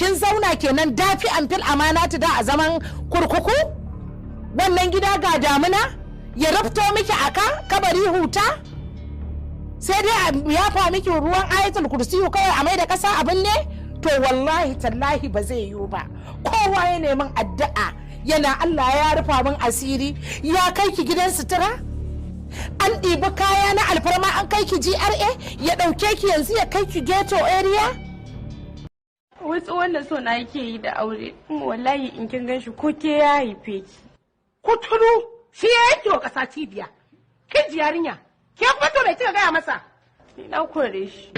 kin zauna kenan dafi an fil amanatu da a zaman kurkuku? Wannan gida ga damuna ya rafto miki aka kabari huta? Sai dai ya fa miki ruwan ayatul kursiyu kawai a mai da kasa abin ne? To wallahi tallahi ba zai yiwu ba. Kowa ya neman addu'a yana Allah ya rufa min asiri ya kai ki gidan sutura? An ɗibi kaya na alfarma an kai ki GRA ya ɗauke ki yanzu ya kai ki ghetto area? Wasu wanda so na yake yi da aure, kuma wallahi in kin gan shi ko ke ya haife ki. Kuturu shi ya yanke wa ƙasa cibiya. Kin ji yarinya, ke kuma to mai kika gaya masa? Ni na kore shi.